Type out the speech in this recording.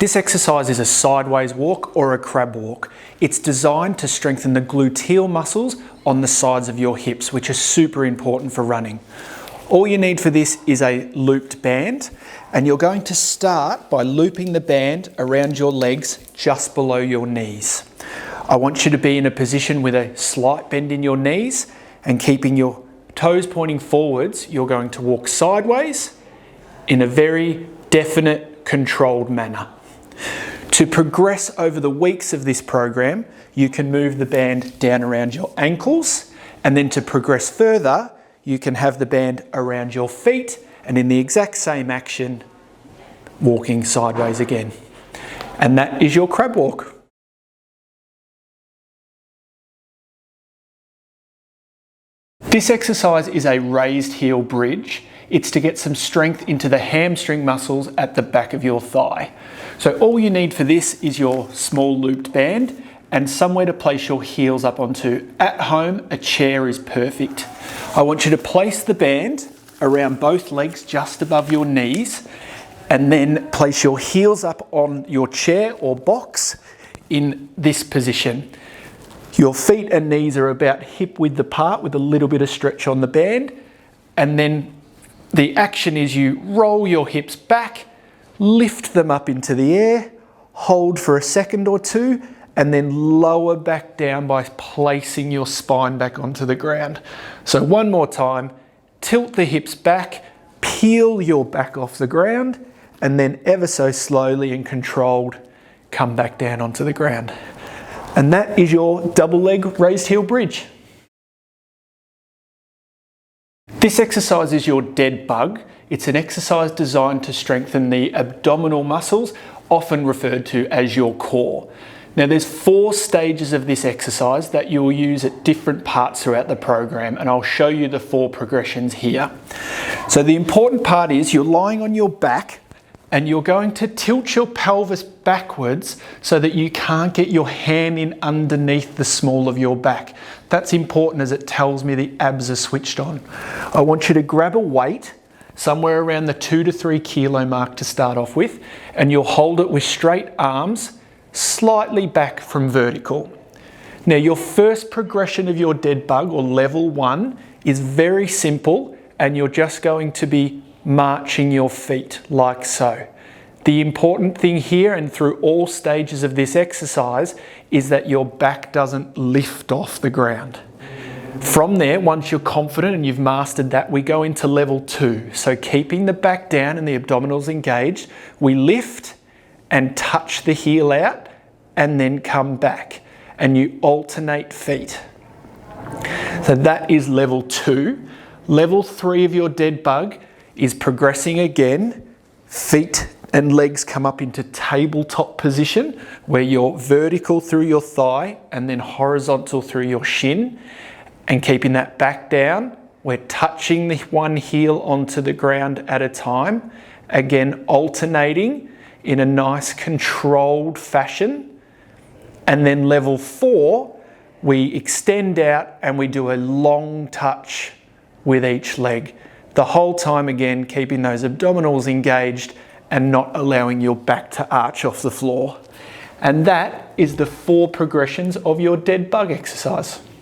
This exercise is a sideways walk or a crab walk. It's designed to strengthen the gluteal muscles on the sides of your hips, which are super important for running. All you need for this is a looped band, and you're going to start by looping the band around your legs just below your knees. I want you to be in a position with a slight bend in your knees and keeping your toes pointing forwards. You're going to walk sideways in a very definite, controlled manner. To progress over the weeks of this program, you can move the band down around your ankles, and then to progress further, you can have the band around your feet and in the exact same action, walking sideways again. And that is your crab walk. This exercise is a raised heel bridge. It's to get some strength into the hamstring muscles at the back of your thigh. So all you need for this is your small looped band and somewhere to place your heels up onto. At home, a chair is perfect. I want you to place the band around both legs just above your knees, and then place your heels up on your chair or box in this position. Your feet and knees are about hip width apart with a little bit of stretch on the band, and then the action is you roll your hips back, lift them up into the air, hold for a second or two, and then lower back down by placing your spine back onto the ground. So one more time, tilt the hips back, peel your back off the ground, and then ever so slowly and controlled, come back down onto the ground. And that is your double leg raised heel bridge. This exercise is your dead bug. It's an exercise designed to strengthen the abdominal muscles, often referred to as your core. Now there's 4 stages of this exercise that you'll use at different parts throughout the program, and I'll show you the 4 progressions here. So the important part is you're lying on your back and you're going to tilt your pelvis backwards so that you can't get your hand in underneath the small of your back. That's important as it tells me the abs are switched on. I want you to grab a weight somewhere around the 2 to 3 kilo mark to start off with, and you'll hold it with straight arms, slightly back from vertical. Now your first progression of your dead bug, or level 1, is very simple, and you're just going to be marching your feet like so. The important thing here and through all stages of this exercise is that your back doesn't lift off the ground. From there, once you're confident and you've mastered that, we go into level 2. So keeping the back down and the abdominals engaged, we lift and touch the heel out and then come back, and you alternate feet. So that is level 2. Level 3 of your dead bug is progressing again. Feet and legs come up into tabletop position where you're vertical through your thigh and then horizontal through your shin, and keeping that back down. We're touching the one heel onto the ground at a time, again alternating in a nice controlled fashion. And then level 4, we extend out and we do a long touch with each leg. The whole time again, keeping those abdominals engaged and not allowing your back to arch off the floor. And that is the 4 progressions of your dead bug exercise.